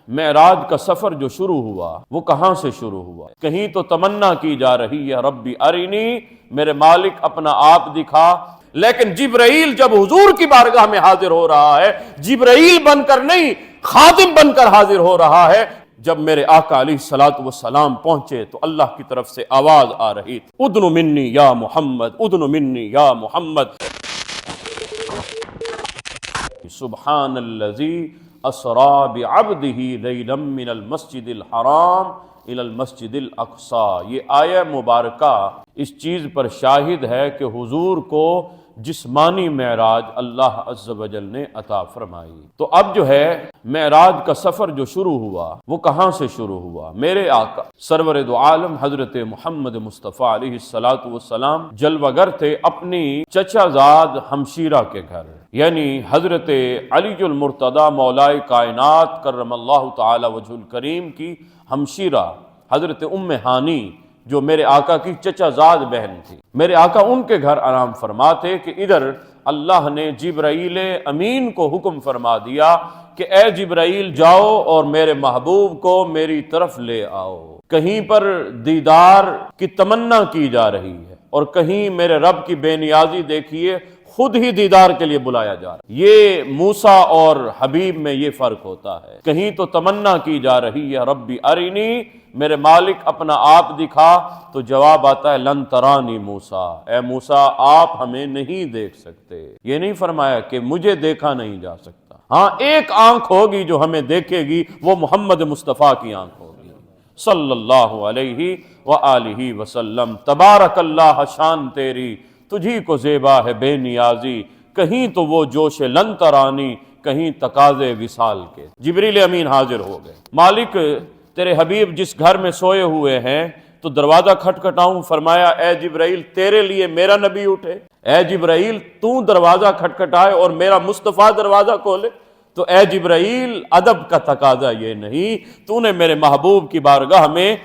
معراج کا سفر جو شروع ہوا وہ کہاں سے شروع ہوا؟ کہیں تو تمنا کی جا رہی ہے ربی ارینی، میرے مالک اپنا آپ دکھا، لیکن جبرائیل جب حضور کی بارگاہ میں حاضر ہو رہا ہے، جبرائیل بن کر نہیں خادم بن کر حاضر ہو رہا ہے۔ جب میرے آقا علیہ الصلوۃ والسلام پہنچے تو اللہ کی طرف سے آواز آ رہی تھی، ادن منی یا محمد، ادن منی یا محمد۔ سبحان الذی اسری بعبدہ لیلا من المسجد الحرام الی المسجد الاقصی۔ یہ آیہ مبارکہ اس چیز پر شاہد ہے کہ حضور کو جسمانی معراج اللہ عز و جل نے عطا فرمائی۔ تو اب جو ہے معراج کا سفر جو شروع ہوا وہ کہاں سے شروع ہوا؟ میرے آقا سرور دو عالم حضرت محمد مصطفیٰ علیہ الصلوۃ والسلام جلوہ گر تھے اپنی چچا زاد ہمشیرہ کے گھر، یعنی حضرت علی المرتضی مولائے کائنات کرم اللہ تعالی وجہ الکریم کی ہمشیرہ حضرت ام ہانی، جو میرے آقا کی چچا زاد بہن تھی۔ میرے آقا ان کے گھر آرام فرماتے کہ ادھر اللہ نے جبرائیل امین کو حکم فرما دیا کہ اے جبرائیل جاؤ اور میرے محبوب کو میری طرف لے آؤ۔ کہیں پر دیدار کی تمنا کی جا رہی ہے اور کہیں میرے رب کی بے نیازی دیکھیے، خود ہی دیدار کے لیے بلایا جا رہا ہے۔ یہ موسیٰ اور حبیب میں یہ فرق ہوتا ہے، کہیں تو تمنا کی جا رہی ہے ربی ارینی، میرے مالک اپنا آپ دکھا، تو جواب آتا ہے لن ترانی موسیٰ، اے موسیٰ آپ ہمیں نہیں دیکھ سکتے۔ یہ نہیں فرمایا کہ مجھے دیکھا نہیں جا سکتا، ہاں ایک آنکھ ہوگی جو ہمیں دیکھے گی، وہ محمد مصطفیٰ کی آنکھ ہوگی صلی اللہ علیہ وآلہ وسلم۔ تبارک اللہ شان تیری، تجھی کو زیبا ہے بے نیازی، کہیں تو وہ جوش لن ترانی، کہیں تقاضے وصال کے۔ جبریل امین حاضر ہو گئے، مالک تیرے حبیب جس گھر میں سوئے ہوئے ہیں تو دروازہ کھٹکھٹاؤں؟ فرمایا اے جبرائیل تیرے لیے میرا نبی اٹھے، اے جبرائیل تو دروازہ کھٹکھٹائے اور میرا مصطفیٰ دروازہ کھولے؟ تو اے جبرائیل ادب کا تقاضا یہ نہیں، تو نے میرے محبوب کی بارگاہ میں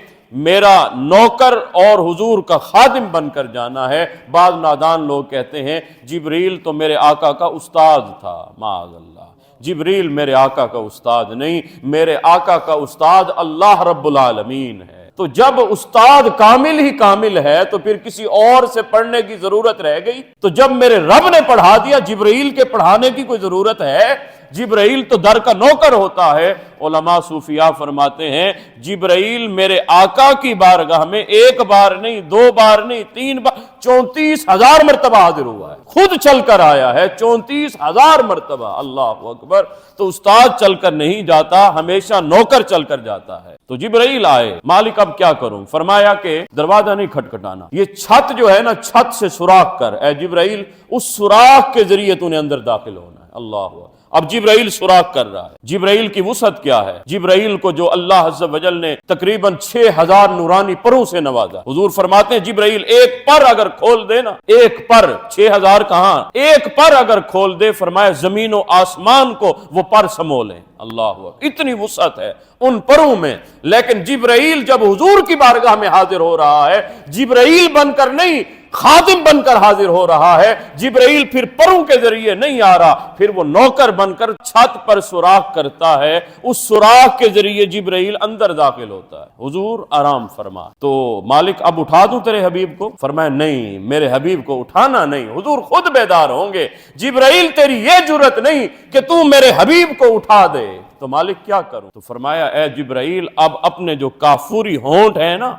میرا نوکر اور حضور کا خادم بن کر جانا ہے۔ بعض نادان لوگ کہتے ہیں جبریل تو میرے آقا کا استاد تھا، معاذ اللہ، جبریل میرے آقا کا استاد نہیں، میرے آقا کا استاد اللہ رب العالمین ہے۔ تو جب استاد کامل ہی کامل ہے تو پھر کسی اور سے پڑھنے کی ضرورت رہ گئی؟ تو جب میرے رب نے پڑھا دیا، جبرائیل کے پڑھانے کی کوئی ضرورت ہے؟ جبرائیل تو در کا نوکر ہوتا ہے۔ علماء صوفیاء فرماتے ہیں جبرائیل میرے آقا کی بارگاہ میں ایک بار نہیں، دو بار نہیں، 3 بار، 34,000 مرتبہ حاضر ہوا ہے، خود چل کر آیا ہے 34,000 مرتبہ، اللہ اکبر۔ تو استاد چل کر نہیں جاتا، ہمیشہ نوکر چل کر جاتا ہے۔ تو جبرائیل آئے، مالک اب کیا کروں؟ فرمایا کہ دروازہ نہیں کھٹکھٹانا، یہ چھت جو ہے نا، چھت سے سوراخ کر، اے جبرائیل اس سوراخ کے ذریعے تو نے اندر داخل ہونا ہے۔ اللہ اکبر۔ اب جبرائیل سوراخ کر رہا ہے۔ جبرائیل کی وسعت کیا ہے؟ جبرائیل کو جو اللہ عز و جل نے تقریباً 6,000 نورانی پروں سے نوازا۔ حضور فرماتے ہیں جبرائیل ایک پر اگر کھول دے نا، ایک پر، 6,000 کہاں، ایک پر اگر کھول دے، فرمایا زمین و آسمان کو وہ پر سمو لیں۔ اللہ اکبر، اتنی وسعت ہے ان پروں میں۔ لیکن جبرائیل جب حضور کی بارگاہ میں حاضر ہو رہا ہے، جبرائیل بن کر نہیں خادم بن کر حاضر ہو رہا ہے، جبرائیل پھر پروں کے ذریعے نہیں آ رہا، پھر وہ نوکر بن کر چھت پر سوراخ کرتا ہے، اس سوراخ کے ذریعے جبرائیل اندر داخل ہوتا ہے۔ حضور آرام فرما۔ تو مالک اب اٹھا دوں تیرے حبیب کو؟ فرمایا نہیں، میرے حبیب کو اٹھانا نہیں، حضور خود بیدار ہوں گے۔ جبرائیل تیری یہ جرت نہیں کہ تو میرے حبیب کو اٹھا دے۔ تو مالک کیا کروں؟ تو فرمایا اے جبرائیل اب اپنے جو کافوری ہونٹ ہے نا،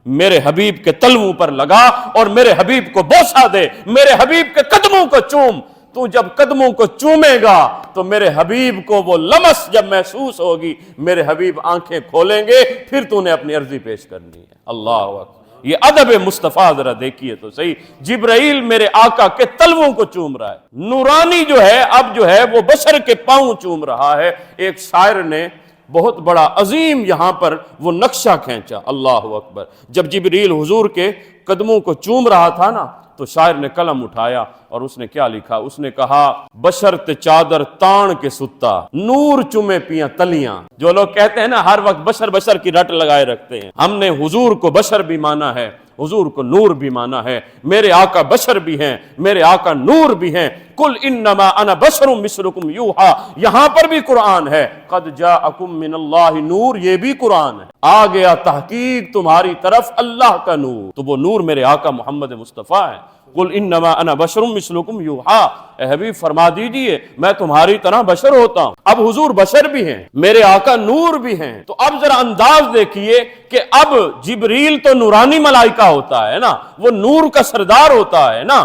میرے حبیب کے تلووں پر لگا اور میرے حبیب کو بوسہ دے، میرے حبیب کے قدموں کو چوم۔ تو جب قدموں کو چومے گا تو میرے حبیب کو وہ لمس جب محسوس ہوگی، میرے حبیب آنکھیں کھولیں گے، پھر تو نے اپنی عرضی پیش کرنی ہے۔ اللہ اکبر، یہ ادب مصطفیٰ ذرا دیکھیے تو صحیح۔ جبرائیل میرے آقا کے تلووں کو چوم رہا ہے، نورانی جو ہے اب جو ہے وہ بشر کے پاؤں چوم رہا ہے۔ ایک شاعر نے بہت بڑا عظیم یہاں پر وہ نقشہ کھینچا، اللہ اکبر۔ جب جبریل حضور کے قدموں کو چوم رہا تھا نا تو شاعر نے قلم اٹھایا اور اس نے کیا لکھا؟ اس نے کہا بشرت چادر تان کے ستا نور چمے پیاں تلیاں۔ جو لوگ کہتے ہیں نا ہر وقت بشر بشر کی رٹ لگائے رکھتے ہیں، ہم نے حضور کو بشر بھی مانا ہے، حضور کو نور بھی مانا ہے۔ میرے آقا بشر بھی ہیں، میرے آقا نور بھی ہیں۔ قل انما انا بشر مثلکم یوحا، یہاں پر بھی قرآن ہے قد جاءکم من اللہ نور، یہ بھی قرآن ہے، آ گیا تحقیق تمہاری طرف اللہ کا نور، تو وہ نور میرے آقا محمد مصطفیٰ ہے۔ قل انما انا بشر مثلکم یوحا، اے حبیب فرما دیجئے میں تمہاری طرح بشر ہوتا ہوں۔ اب حضور بشر بھی ہیں، میرے آقا نور بھی ہیں، تو اب ذرا انداز دیکھیے کہ اب جبریل تو نورانی ملائکہ ہوتا ہے نا، وہ نور کا سردار ہوتا ہے نا،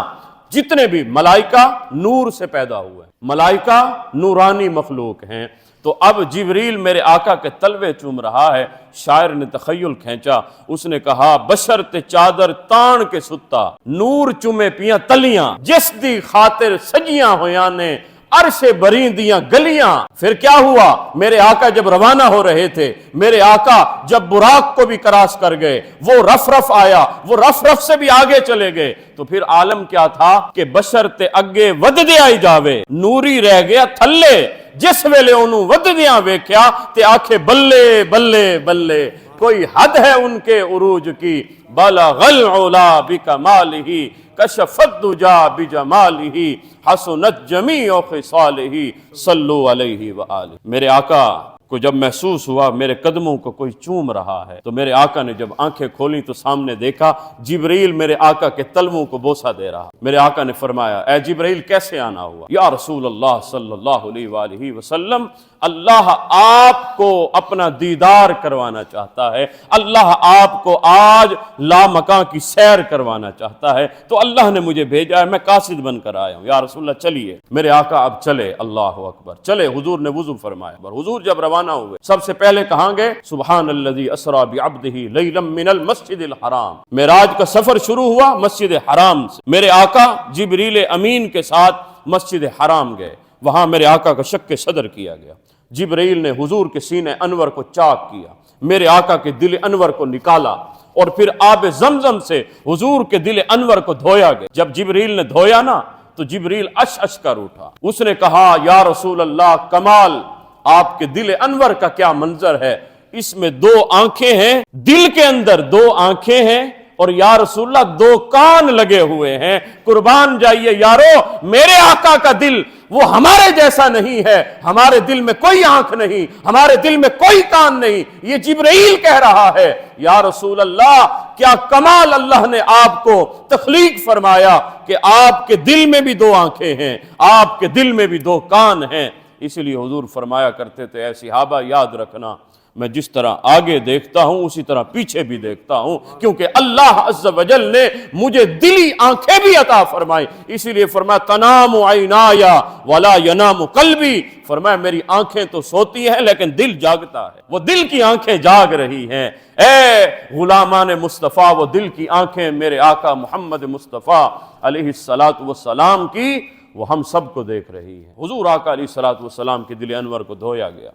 جتنے بھی ملائکہ نور سے پیدا ہوئے ہیں، ملائکہ نورانی مخلوق ہیں، تو اب جبریل میرے آقا کے تلوے چوم رہا ہے۔ شاعر نے تخیل کھینچا، اس نے کہا بشرت چادر تان کے ستا نور چومے پیاں تلیاں، جس دی خاطر سجیاں ہویاں نے عرش بریندیاں گلیاں۔ پھر کیا ہوا؟ میرے آقا جب روانہ ہو رہے تھے، میرے آقا جب براق کو بھی کراس کر گئے، وہ رف رف آیا، وہ رف رف سے بھی آگے چلے گئے، تو پھر عالم کیا تھا کہ بشر تے اگے ود دے آئی جاوے نوری رہ گیا تھلے، جس ویلے انہوں ود دیاں ویکھیا تے آکھے بلے بلے بلے، کوئی حد ہے ان کے عروج کی، بلغ العلا بکمالہ کشف الدجا بجمالہ حسنت جمیع خصالہ صلو علیہ وآلہ۔ میرے آقا کو جب محسوس ہوا میرے قدموں کو کوئی چوم رہا ہے، تو میرے آقا نے جب آنکھیں کھولیں تو سامنے دیکھا جبریل میرے آقا کے تلووں کو بوسہ دے رہا۔ میرے آقا نے فرمایا اے جبریل کیسے آنا ہوا؟ یا رسول اللہ صلی اللہ علیہ وآلہ وسلم، اللہ آپ کو اپنا دیدار کروانا چاہتا ہے، اللہ آپ کو آج لامکاں کی سیر کروانا چاہتا ہے، تو اللہ نے مجھے بھیجا ہے، میں قاصد بن کر آیا ہوں۔ یا رسول اللہ چلیے۔ میرے آقا اب چلے، اللہ اکبر، چلے۔ حضور نے وضو فرمایا، حضور جب روانہ ہوئے سب سے پہلے کہاں گئے؟ سبحان الذی اسری بعبدہ لیلا من المسجد الحرام۔ معراج کا سفر شروع ہوا مسجد حرام سے، میرے آقا جبریل امین کے ساتھ مسجد حرام گئے، وہاں میرے آقا کا شق صدر کیا گیا، جبریل نے حضور کے سینے انور کو چاک کیا، میرے آقا کے دل انور کو نکالا، اور پھر آب زمزم سے حضور کے دل انور کو دھویا گیا۔ جب جبریل نے دھویا نا تو جبریل اش اش کر اٹھا، اس نے کہا یا رسول اللہ کمال، آپ کے دل انور کا کیا منظر ہے، اس میں دو آنکھیں ہیں، دل کے اندر دو آنکھیں ہیں، اور یا رسول اللہ دو کان لگے ہوئے ہیں، قربان جائیے یارو، میرے آقا کا دل وہ ہمارے جیسا نہیں ہے، ہمارے دل میں کوئی آنکھ نہیں، ہمارے دل میں کوئی کان نہیں، یہ جبرائیل کہہ رہا ہے یا رسول اللہ کیا کمال اللہ نے آپ کو تخلیق فرمایا کہ آپ کے دل میں بھی دو آنکھیں ہیں، آپ کے دل میں بھی دو کان ہیں۔ اسی لیے حضور فرمایا کرتے تھے اے صحابہ یاد رکھنا، میں جس طرح آگے دیکھتا ہوں اسی طرح پیچھے بھی دیکھتا ہوں، کیونکہ اللہ عز و جل نے مجھے دلی آنکھیں بھی عطا فرمائی۔ اسی لیے فرمایا تنام عینایا ولا ینام قلبی، فرمایا میری آنکھیں تو سوتی ہیں لیکن دل جاگتا ہے، وہ دل کی آنکھیں جاگ رہی ہیں۔ اے غلامان مصطفیٰ، وہ دل کی آنکھیں میرے آقا محمد مصطفیٰ علیہ الصلاۃ والسلام کی وہ ہم سب کو دیکھ رہی ہے۔ حضور آقا علیہ الصلاۃ والسلام کے دل انور کو دھویا گیا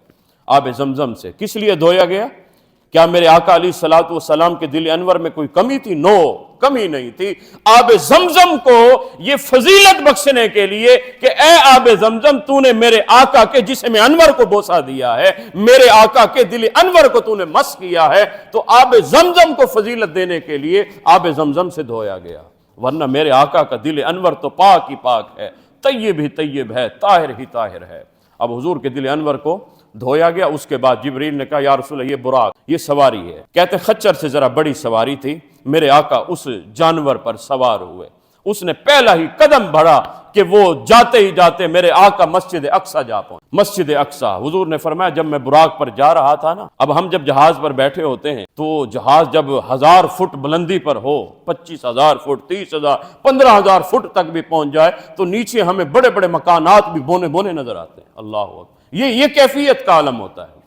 آب زمزم سے۔ کس لیے دھویا گیا؟ کیا میرے آقا علیہ الصلاۃ والسلام کے دل انور میں کوئی کمی تھی؟ نو، کمی نہیں تھی۔ آب زمزم کو یہ فضیلت بخشنے کے لیے کہ اے آب زمزم تو نے میرے آقا کے جسم انور کو بوسہ دیا ہے، میرے آقا کے دل انور کو تو نے مس کیا ہے، تو آب زمزم کو فضیلت دینے کے لیے آب زمزم سے دھویا گیا، ورنہ میرے آقا کا دل انور تو پاک ہی پاک ہے، طیب ہی طیب ہے، طاہر ہی طاہر ہے۔ اب حضور کے دل انور کو دھویا گیا۔ اس کے بعد جبریل نے کہا یا رسول اللہ یہ براق، یہ سواری ہے، کہتے خچر سے ذرا بڑی سواری تھی، میرے آقا اس جانور پر سوار ہوئے، اس نے پہلا ہی قدم بڑھا کہ وہ جاتے ہی جاتے میرے آقا مسجد اقصی جا پہنچے۔ مسجد اقصی، حضور نے فرمایا جب میں براق پر جا رہا تھا نا، اب ہم جب جہاز پر بیٹھے ہوتے ہیں تو جہاز جب 1000 فٹ بلندی پر ہو، 25,000 فٹ، 30,000، 15,000 فٹ تک بھی پہنچ جائے تو نیچے ہمیں بڑے بڑے مکانات بھی بونے بونے نظر آتے ہیں۔ اللہ اکبر، یہ کیفیت کا عالم ہوتا ہے۔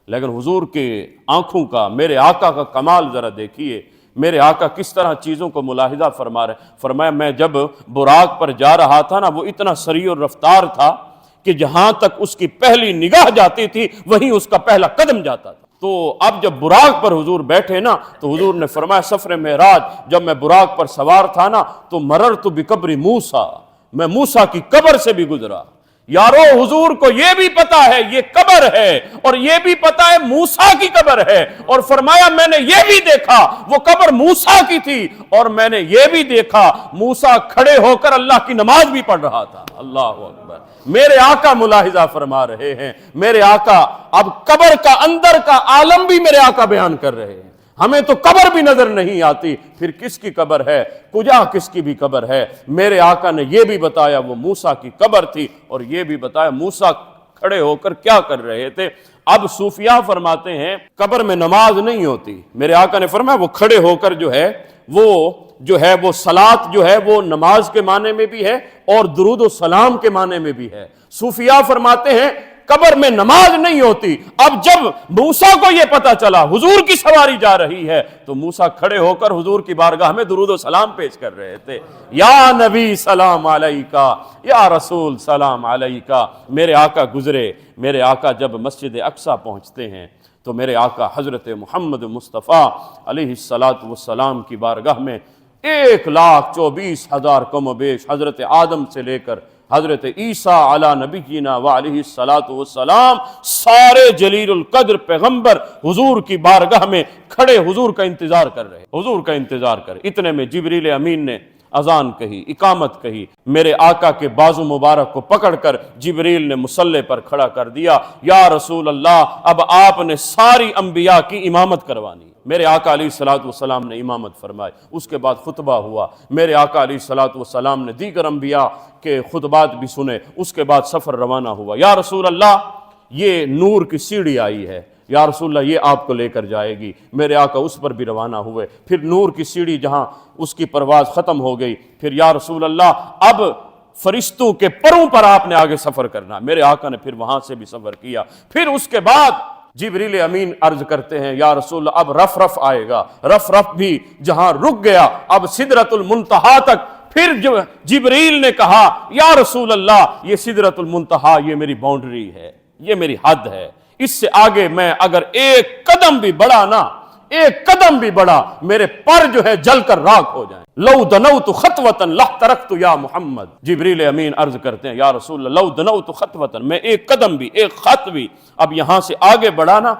لیکن حضور کے آنکھوں کا، میرے آقا کا کمال ذرا دیکھیے، میرے آقا کس طرح چیزوں کو ملاحظہ فرما رہے۔ فرمایا میں جب براق پر جا رہا تھا نا، وہ اتنا سریع الرفتار تھا کہ جہاں تک اس کی پہلی نگاہ جاتی تھی وہیں اس کا پہلا قدم جاتا تھا۔ تو اب جب براق پر حضور بیٹھے نا تو حضور نے فرمایا سفر معراج جب میں براق پر سوار تھا نا تو مررت بقبر موسیٰ، میں موسیٰ کی قبر سے بھی گزرا۔ یارو حضور کو یہ بھی پتا ہے یہ قبر ہے، اور یہ بھی پتا ہے موسیٰ کی قبر ہے، اور فرمایا میں نے یہ بھی دیکھا وہ قبر موسیٰ کی تھی، اور میں نے یہ بھی دیکھا موسیٰ کھڑے ہو کر اللہ کی نماز بھی پڑھ رہا تھا۔ اللہ اکبر، میرے آقا ملاحظہ فرما رہے ہیں، میرے آقا اب قبر کا اندر کا عالم بھی میرے آقا بیان کر رہے ہیں۔ ہمیں تو قبر بھی نظر نہیں آتی، پھر کس کی قبر ہے، کجا کس کی بھی قبر ہے۔ میرے آقا نے یہ بھی بتایا وہ موسیٰ کی قبر تھی، اور یہ بھی بتایا موسیٰ کھڑے ہو کر کیا کر رہے تھے۔ اب صوفیاء فرماتے ہیں قبر میں نماز نہیں ہوتی، میرے آقا نے فرمایا وہ کھڑے ہو کر وہ صلاۃ جو ہے وہ نماز کے معنی میں بھی ہے اور درود و سلام کے معنی میں بھی ہے۔ صوفیاء فرماتے ہیں قبر میں نماز نہیں ہوتی۔ اب جب موسیٰ کو یہ پتا چلا حضور کی سواری جا رہی ہے تو موسیٰ کھڑے ہو کر حضور کی بارگاہ میں درود و سلام پیش کر رہے تھے، یا نبی سلام علیکہ، یا رسول سلام علیکہ۔ میرے آقا گزرے، میرے آقا جب مسجد اقصی پہنچتے ہیں تو میرے آقا حضرت محمد مصطفیٰ علیہ السلام کی بارگاہ میں 1,24,000 کم و بیش حضرت آدم سے لے کر حضرت عیسیٰ علی نبینا و علیہ السلام سارے جلیل القدر پیغمبر حضور کی بارگاہ میں کھڑے حضور کا انتظار کر رہے، حضور کا انتظار کر۔ اتنے میں جبریل امین نے اذان کہی، اقامت کہی، میرے آقا کے بازو مبارک کو پکڑ کر جبریل نے مصلی پر کھڑا کر دیا۔ یا رسول اللہ، اب آپ نے ساری انبیاء کی امامت کروانی۔ میرے آقا علیہ السلام نے امامت فرمائی، اس کے بعد خطبہ ہوا۔ میرے آقا علیہ السلام نے دیگر انبیاء کے خطبات بھی سنے، اس کے بعد سفر روانہ ہوا۔ یا رسول اللہ، یہ نور کی سیڑھی آئی ہے، یا رسول اللہ یہ آپ کو لے کر جائے گی۔ میرے آقا اس پر بھی روانہ ہوئے، پھر نور کی سیڑھی جہاں اس کی پرواز ختم ہو گئی، پھر یا رسول اللہ اب فرشتوں کے پروں پر آپ نے آگے سفر کرنا۔ میرے آقا نے پھر وہاں سے بھی سفر کیا۔ پھر اس کے بعد جبریل امین عرض کرتے ہیں یا رسول اللہ اب رف آئے گا، رف بھی جہاں رک گیا، اب سدرۃ المنتہا تک۔ پھر جو جبریل نے کہا یا رسول اللہ یہ سدرۃ المنتہا یہ میری باؤنڈری ہے، یہ میری حد ہے، اس سے آگے میں اگر ایک قدم بھی بڑھا نا، ایک قدم بھی بڑھا میرے پر جو ہے جل کر راکھ ہو جائیں۔ لو دنوت خطوۃ لحترقت یا محمد، جبریل امین عرض کرتے ہیں یا رسول اللہ لو دنوت خطوۃ، میں ایک قدم بھی ایک خط بھی اب یہاں سے آگے بڑھا نا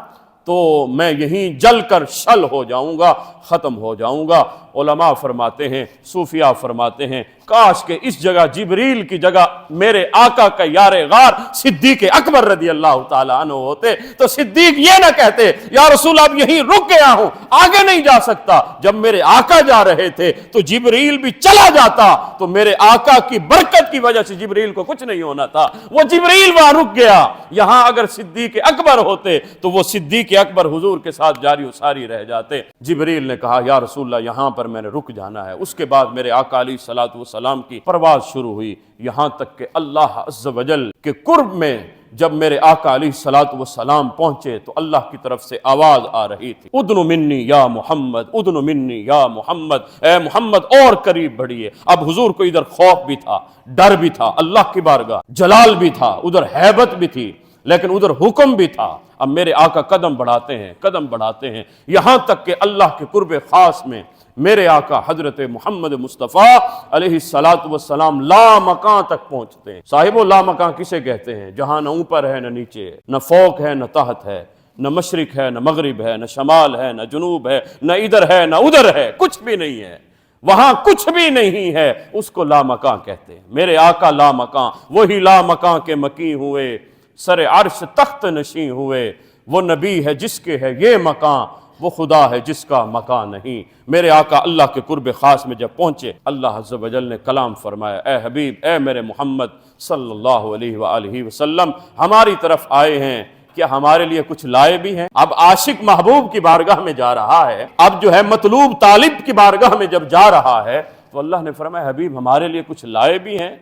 تو میں یہیں جل کر شل ہو جاؤں گا، ختم ہو جاؤں گا۔ علماء فرماتے ہیں، صوفیاء فرماتے ہیں کاش کہ اس جگہ جبریل کی جگہ میرے آقا کا یار غار صدیق اکبر رضی اللہ تعالیٰ عنہ ہوتے تو صدیق یہ نہ کہتے یا رسول اب یہیں رک گیا ہوں آگے نہیں جا سکتا۔ جب میرے آقا جا رہے تھے تو جبریل بھی چلا جاتا تو میرے آقا کی برکت کی وجہ سے جبریل کو کچھ نہیں ہونا تھا، وہ جبریل وہاں رک گیا۔ یہاں اگر صدیق اکبر ہوتے تو وہ صدیق اکبر حضور کے ساتھ جاری و ساری رہ جاتے۔ جبریل نے کہا یا رسول اللہ یہاں پر میں نے رک جانا ہے۔ اس کے بعد میرے آقا علیہ السلام کی پرواز شروع ہوئی، یہاں تک کہ اللہ عز و جل کے قرب میں جب میرے آقا علیہ السلام پہنچے تو اللہ کی طرف سے آواز آ رہی تھی ادن منی یا محمد، ادن منی یا محمد، اے محمد اور قریب بڑھیے۔ اب حضور کو ادھر خوف بھی تھا، ڈر بھی تھا، اللہ کی بارگاہ جلال بھی تھا، ادھر ہیبت بھی تھی، لیکن ادھر حکم بھی تھا۔ اب میرے آقا قدم بڑھاتے ہیں، قدم بڑھاتے ہیں، یہاں تک کہ اللہ کے قرب خاص میں میرے آقا حضرت محمد مصطفیٰ علیہ السلام لا مکان تک پہنچتے ہیں۔ صاحبو لا مکان کسے کہتے ہیں؟ جہاں نہ اوپر ہے نہ نیچے ہے، نہ فوق ہے نہ تحت ہے، نہ مشرق ہے نہ مغرب ہے، نہ شمال ہے نہ جنوب ہے، نہ ادھر ہے نہ ادھر ہے، کچھ بھی نہیں ہے، وہاں کچھ بھی نہیں ہے، اس کو لا مکان کہتے ہیں۔ میرے آقا لا مکان، وہی لا مکان کے مکی ہوئے، سر عرش تخت نشیں ہوئے، وہ نبی ہے جس کے ہے یہ مکان، وہ خدا ہے جس کا مکان نہیں۔ میرے آقا اللہ کے قرب خاص میں جب پہنچے اللہ عز و جل نے کلام فرمایا، اے حبیب، اے میرے محمد صلی اللہ علیہ وآلہ وسلم، ہماری طرف آئے ہیں، کیا ہمارے لیے کچھ لائے بھی ہیں؟ اب عاشق محبوب کی بارگاہ میں جا رہا ہے، اب جو ہے مطلوب طالب کی بارگاہ میں جب جا رہا ہے تو اللہ نے فرمایا حبیب ہمارے لیے کچھ لائے بھی ہیں،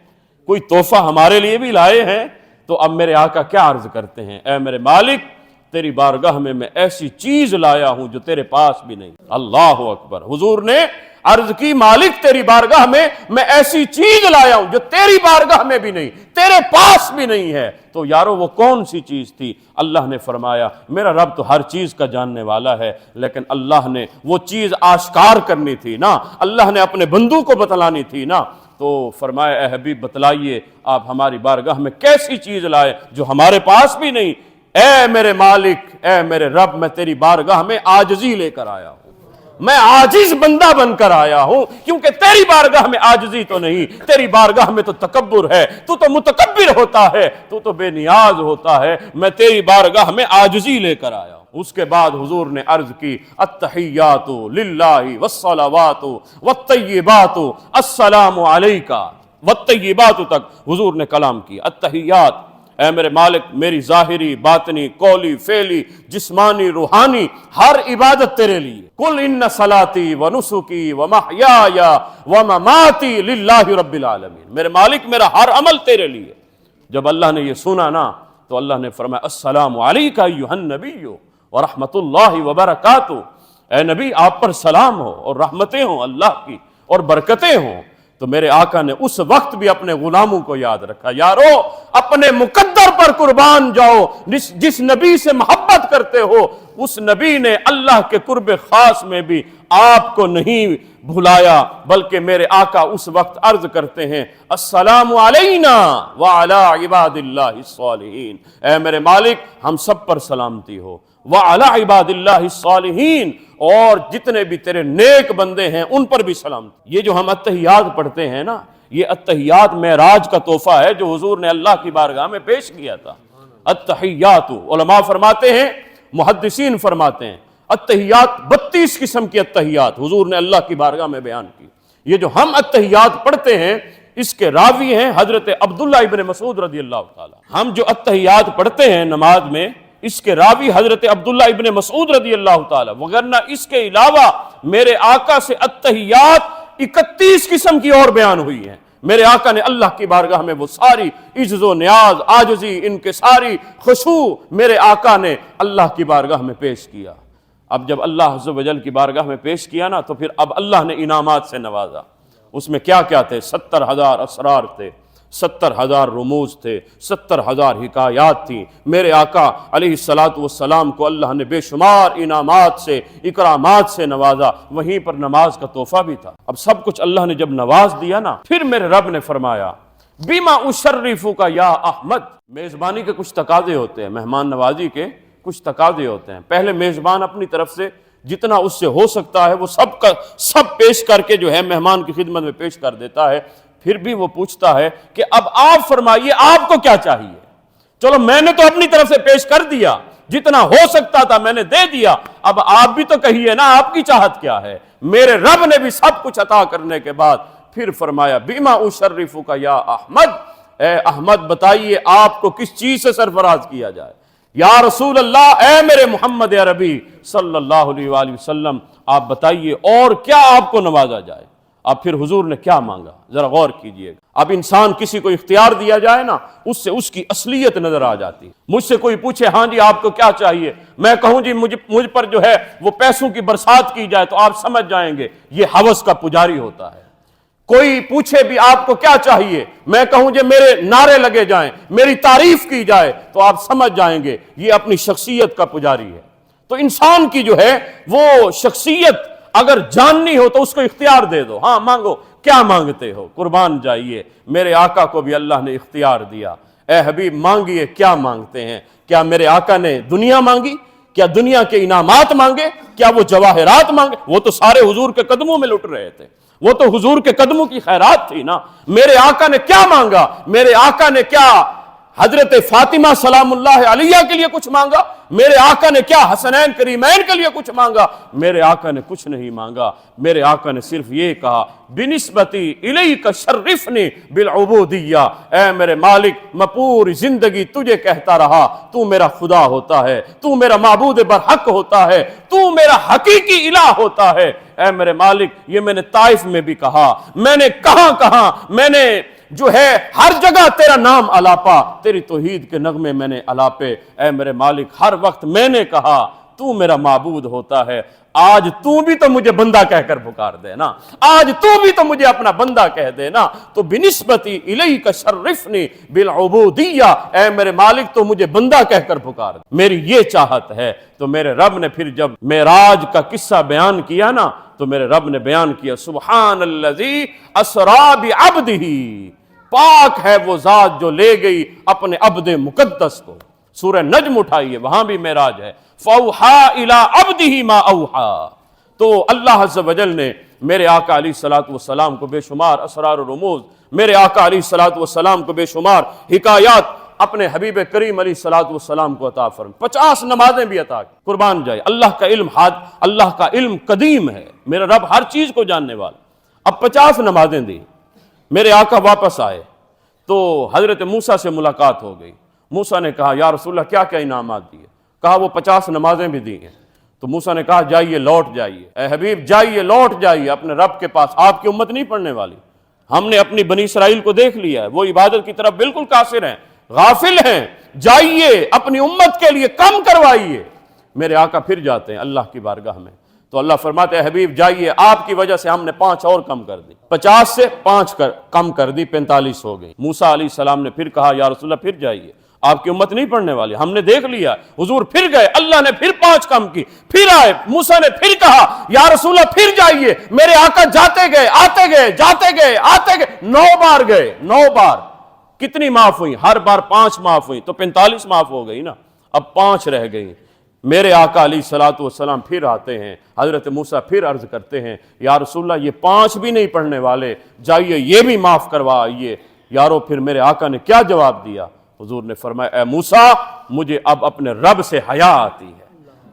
کوئی تحفہ ہمارے لیے بھی لائے ہیں؟ تو اب میرے آقا کیا عرض کرتے ہیں، اے میرے مالک تیری بارگاہ میں ایسی چیز لایا ہوں جو تیرے پاس بھی نہیں۔ اللہ اکبر، حضور نے عرض کی مالک تیری بارگاہ میں ایسی چیز لایا ہوں جو تیری بارگاہ میں بھی نہیں، تیرے پاس بھی نہیں ہے۔ تو یارو وہ کون سی چیز تھی؟ اللہ نے فرمایا میرا رب تو ہر چیز کا جاننے والا ہے، لیکن اللہ نے وہ چیز آشکار کرنی تھی نا، اللہ نے اپنے بندوں کو بتلانی تھی نا۔ تو فرمایا اے حبیب بتلائیے آپ ہماری بارگاہ میں کیسی چیز لائے جو ہمارے پاس بھی نہیں۔ اے میرے مالک، اے میرے رب، میں تیری بارگاہ میں عاجزی لے کر آیا ہوں، میں عاجز بندہ بن کر آیا ہوں، کیونکہ تیری بارگاہ میں عاجزی تو نہیں، تیری بارگاہ میں تو تکبر ہے، تو متکبر ہوتا ہے، تو بے نیاز ہوتا ہے، میں تیری بارگاہ میں عاجزی لے کر آیا ہوں۔ اس کے بعد حضور نے عرض کی التحیات للہ والصلوات والطیبات السلام علیکہ، والطیبات تک حضور نے کلام کیا۔ التحیات، اے میرے مالک میری ظاہری باطنی قولی فعلی جسمانی روحانی ہر عبادت تیرے لیے۔ قل ان صلاتی ونسکی ومحیای ومماتی للہ رب العالمین، میرے مالک میرا ہر عمل تیرے لیے۔ جب اللہ نے یہ سنا نا تو اللہ نے فرمایا السلام علیکہ ایھا النبی ورحمۃ اللہ وبرکاتہ، اے نبی آپ پر سلام ہو اور رحمتیں ہوں اللہ کی اور برکتیں ہوں۔ تو میرے آقا نے اس وقت بھی اپنے غلاموں کو یاد رکھا، یارو اپنے مقدر پر قربان جاؤ، جس نبی سے محبت کرتے ہو اس نبی نے اللہ کے قرب خاص میں بھی آپ کو نہیں بھلایا، بلکہ میرے آقا اس وقت عرض کرتے ہیں السلام علینا وعلی عباد اللہ الصالحین، اے میرے مالک ہم سب پر سلامتی ہو، وعلی عباد اللہ الصالحین، اور جتنے بھی تیرے نیک بندے ہیں ان پر بھی سلامتی۔ یہ جو ہم التحیات پڑھتے ہیں نا، یہ التحیات معراج کا تحفہ ہے جو حضور نے اللہ کی بارگاہ میں پیش کیا تھا۔ التحیات، علماء فرماتے ہیں، محدثین فرماتے ہیں التحیات 32 قسم کی التحیات حضور نے اللہ کی بارگاہ میں بیان کی۔ یہ جو ہم التحیات پڑھتے ہیں اس کے راوی ہیں حضرت عبداللہ ابن مسعود رضی اللہ تعالی۔ ہم جو التحیات پڑھتے ہیں نماز میں اس کے راوی حضرت عبداللہ ابن مسعود رضی اللہ تعالی، وگرنہ اس کے علاوہ میرے آقا سے التحیات 31 قسم کی اور بیان ہوئی ہیں۔ میرے آقا نے اللہ کی بارگاہ میں وہ ساری عجز و نیاز، عاجزی، انکساری، خشوع میرے آقا نے اللہ کی بارگاہ میں پیش کیا۔ اب جب اللہ عز و جل کی بارگاہ میں پیش کیا نا تو پھر اب اللہ نے انعامات سے نوازا۔ اس میں کیا کیا تھے؟ 70,000 اسرار تھے، 70,000 رموز تھے، 70,000 حکایات تھیں۔ میرے آقا علیہ السلام کو اللہ نے بے شمار انعامات سے، اکرامات سے نوازا، وہیں پر نماز کا تحفہ بھی تھا۔ اب سب کچھ اللہ نے جب نواز دیا نا، پھر میرے رب نے فرمایا بما اشرفک یا احمد۔ میزبانی کے کچھ تقاضے ہوتے ہیں، مہمان نوازی کے کچھ تقاضے ہوتے ہیں۔ پہلے میزبان اپنی طرف سے جتنا اس سے ہو سکتا ہے وہ سب پیش کر کے جو ہے مہمان کی خدمت میں پیش کر دیتا ہے۔ پھر بھی وہ پوچھتا ہے کہ اب آپ فرمائیے آپ کو کیا چاہیے؟ چلو میں نے تو اپنی طرف سے پیش کر دیا، جتنا ہو سکتا تھا میں نے دے دیا، اب آپ بھی تو کہیے نا آپ کی چاہت کیا ہے۔ میرے رب نے بھی سب کچھ عطا کرنے کے بعد پھر فرمایا بما اشرفک یا احمد، اے احمد بتائیے آپ کو کس چیز سے سرفراز کیا جائے؟ یا رسول اللہ، اے میرے محمد عربی صلی اللہ علیہ وآلہ وسلم آپ بتائیے اور کیا آپ کو نوازا جائے؟ اب پھر حضور نے کیا مانگا ذرا غور کیجئے۔ اب انسان کسی کو اختیار دیا جائے نا اس سے اس کی اصلیت نظر آ جاتی۔ مجھ سے کوئی پوچھے ہاں جی آپ کو کیا چاہیے، میں کہوں جی مجھ پر جو ہے وہ پیسوں کی برسات کی جائے تو آپ سمجھ جائیں گے یہ ہوس کا پجاری ہوتا ہے۔ کوئی پوچھے بھی آپ کو کیا چاہیے، میں کہوں جی میرے نعرے لگے جائیں، میری تعریف کی جائے تو آپ سمجھ جائیں گے یہ اپنی شخصیت کا پجاری ہے۔ تو انسان کی جو ہے وہ شخصیت اگر جاننی ہو تو اس کو اختیار دے دو، ہاں مانگو کیا مانگتے ہو، قربان جائیے۔ میرے آقا کو بھی اللہ نے اختیار دیا، اے حبیب مانگیے کیا مانگتے ہیں۔ کیا میرے آقا نے دنیا مانگی؟ کیا دنیا کے انعامات مانگے؟ کیا وہ جواہرات مانگے؟ وہ تو سارے حضور کے قدموں میں لٹ رہے تھے، وہ تو حضور کے قدموں کی خیرات تھی نا۔ میرے آقا نے کیا مانگا؟ میرے آقا نے کیا حضرت فاطمہ سلام اللہ علیہ کے لیے کچھ مانگا؟ میرے آقا نے کیا حسنین کریمین کے لیے کچھ مانگا؟ میرے آقا نے کچھ نہیں مانگا۔ میرے آقا نے صرف یہ کہا بنسبتی الیک شرفنی بالعبودیہ، اے میرے مالک میں پوری زندگی تجھے کہتا رہا تو میرا خدا ہوتا ہے، تو میرا معبود برحق ہوتا ہے، تو میرا حقیقی الہ ہوتا ہے۔ اے میرے مالک یہ میں نے طائف میں بھی کہا، میں نے کہاں میں نے جو ہے ہر جگہ تیرا نام الاپا، تیری توحید کے نغمے میں نے الاپے۔ اے میرے مالک ہر وقت میں نے کہا تو میرا معبود ہوتا ہے، آج تو بھی تو مجھے بندہ کہہ کر پکار دے نا، آج تو بھی تو مجھے اپنا بندہ کہہ دے نا، تو بنسبتی الیک شرفنی بالعبودیہ، اے میرے مالک تو مجھے بندہ کہہ کر پکار دے، میری یہ چاہت ہے۔ تو میرے رب نے پھر جب معراج کا قصہ بیان کیا نا، تو میرے رب نے بیان کیا سبحان الذی اسری بعبدہ، پاک ہے وہ ذات جو لے گئی اپنے عبد مقدس کو۔ سورہ نجم اٹھائیے، وہاں بھی معراج ہے، فَأَوْحَىٰ إِلَىٰ عَبْدِهِ مَا أَوْحَىٰ۔ تو اللہ عز و جل نے میرے آقا علیہ السلام کو بے شمار اسرار و رموز، میرے آقا علیہ السلام کو بے شمار حکایات اپنے حبیب کریم علیہ السلام کو عطا فرمائے، 50 نمازیں بھی عطا کی۔ قربان جائے، اللہ کا علم قدیم ہے، میرا رب ہر چیز کو جاننے والا۔ اب 50 نمازیں دی، میرے آقا واپس آئے تو حضرت موسیٰ سے ملاقات ہو گئی۔ موسیٰ نے کہا یا رسول اللہ کیا کیا انعامات دیے؟ کہا وہ 50 نمازیں بھی دی ہیں۔ تو موسیٰ نے کہا جائیے لوٹ جائیے، اے حبیب جائیے لوٹ جائیے اپنے رب کے پاس، آپ کی امت نہیں پڑھنے والی، ہم نے اپنی بنی اسرائیل کو دیکھ لیا ہے، وہ عبادت کی طرف بالکل قاصر ہیں، غافل ہیں، جائیے اپنی امت کے لیے کم کروائیے۔ میرے آقا پھر جاتے ہیں اللہ کی بارگاہ میں، تو اللہ فرماتے ہیں حبیب جائیے، آپ کی وجہ سے ہم نے 5 اور کم کر دی، 50 سے 5 کم کر دی، 45 ہو گئی۔ موسیٰ علیہ السلام نے پھر کہا یا رسول اللہ پھر جائیے، آپ کی امت نہیں پڑھنے والی، ہم نے دیکھ لیا۔ حضور پھر گئے، اللہ نے پھر 5 کم کی، پھر آئے، موسیٰ نے پھر کہا یا رسول اللہ پھر جائیے، میرے آقا جاتے گئے آتے گئے جاتے گئے آتے گئے، 9 بار گئے، 9 بار۔ کتنی معاف ہوئی؟ ہر بار 5 معاف ہوئی، تو 45 معاف ہو گئی نا، اب 5 رہ گئی۔ میرے آقا علیہ السلام پھر آتے ہیں، حضرت موسیٰ پھر عرض کرتے ہیں یا رسول اللہ یہ 5 بھی نہیں پڑھنے والے، جائیے یہ بھی معاف کروائیے۔ یارو پھر میرے آقا نے کیا جواب دیا؟ حضور نے فرمایا اے موسیٰ مجھے اب اپنے رب سے حیا آتی ہے،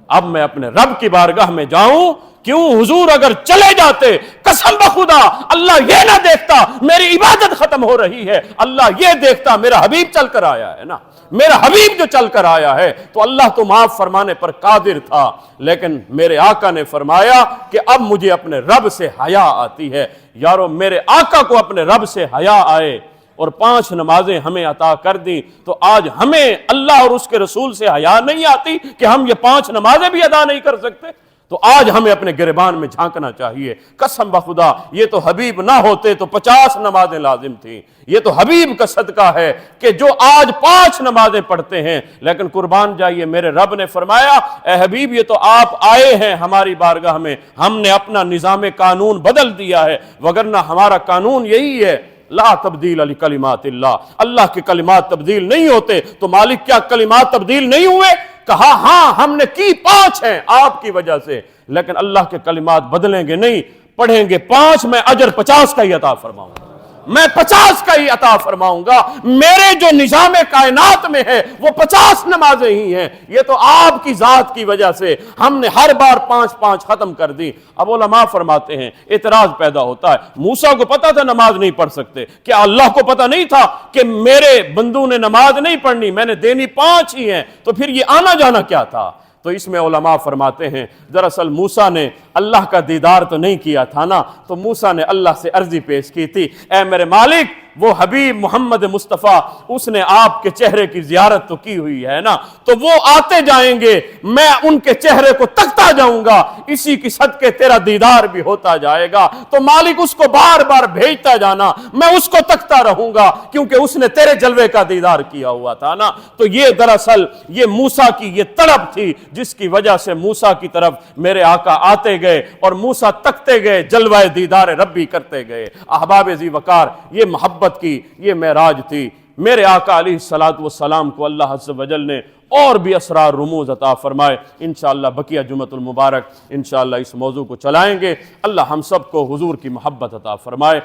اب میں اپنے رب کی بارگاہ میں جاؤں کیوں؟ حضور اگر چلے جاتے قسم بخدا اللہ یہ نہ دیکھتا میری عبادت ختم ہو رہی ہے، اللہ یہ دیکھتا میرا حبیب چل کر آیا ہے نا، میرا حبیب جو چل کر آیا ہے، تو اللہ تو معاف فرمانے پر قادر تھا، لیکن میرے آقا نے فرمایا کہ اب مجھے اپنے رب سے حیا آتی ہے۔ یارو میرے آقا کو اپنے رب سے حیا آئے اور 5 نمازیں ہمیں عطا کر دیں، تو آج ہمیں اللہ اور اس کے رسول سے حیا نہیں آتی کہ ہم یہ 5 نمازیں بھی ادا نہیں کر سکتے؟ تو آج ہمیں اپنے گریبان میں جھانکنا چاہیے، قسم بخدا یہ تو حبیب نہ ہوتے تو 50 نمازیں لازم تھیں، یہ تو حبیب کا صدقہ ہے کہ جو آج 5 نمازیں پڑھتے ہیں۔ لیکن قربان جائیے میرے رب نے فرمایا اے حبیب یہ تو آپ آئے ہیں ہماری بارگاہ میں، ہم نے اپنا نظام قانون بدل دیا ہے، وگرنہ ہمارا قانون یہی ہے لا تبدیل لکلمات اللہ، اللہ کے کلمات تبدیل نہیں ہوتے۔ تو مالک کیا کلمات تبدیل نہیں ہوئے؟ کہا ہاں ہم نے کی 5 ہیں آپ کی وجہ سے، لیکن اللہ کے کلمات بدلیں گے نہیں، پڑھیں گے 5 میں اجر 50 کا ہی عطا فرماؤں گا، میں 50 کا ہی عطا فرماؤں گا، میرے جو نظام کائنات میں ہے وہ 50 نمازیں ہی ہیں، یہ تو آپ کی ذات کی وجہ سے ہم نے ہر بار 5 ختم کر دی۔ اب علماء فرماتے ہیں اعتراض پیدا ہوتا ہے، موسیٰ کو پتا تھا نماز نہیں پڑھ سکتے، کیا اللہ کو پتا نہیں تھا کہ میرے بندوں نے نماز نہیں پڑھنی، میں نے دینی 5 ہی ہیں، تو پھر یہ آنا جانا کیا تھا؟ تو اس میں علماء فرماتے ہیں دراصل موسیٰ نے اللہ کا دیدار تو نہیں کیا تھا نا، تو موسیٰ نے اللہ سے عرضی پیش کی تھی اے میرے مالک وہ حبیب محمد مصطفیٰ اس نے آپ کے چہرے کی زیارت تو کی ہوئی ہے نا، تو وہ آتے جائیں گے، میں ان کے چہرے کو تکتا جاؤں گا، اسی کی صدقے تیرا دیدار بھی ہوتا جائے گا، تو مالک اس کو بار بار بھیجتا جانا، میں اس کو تکتا رہوں گا کیونکہ اس نے تیرے جلوے کا دیدار کیا ہوا تھا نا۔ تو یہ دراصل یہ موسیٰ کی یہ طلب تھی جس کی وجہ سے موسیٰ کی طرف میرے آقا آتے گئے اور موسیٰ تکتے گئے، جلوہ دیدار ربی کرتے گئے۔ احباب ذی وقار یہ محبت کی یہ معراج تھی۔ میرے آقا علیہ السلام کو اللہ عز و جل نے اور بھی اسرار رموز عطا فرمائے۔ انشاءاللہ بقیہ جمعۃ المبارک انشاءاللہ اس موضوع کو چلائیں گے۔ اللہ ہم سب کو حضور کی محبت عطا فرمائے۔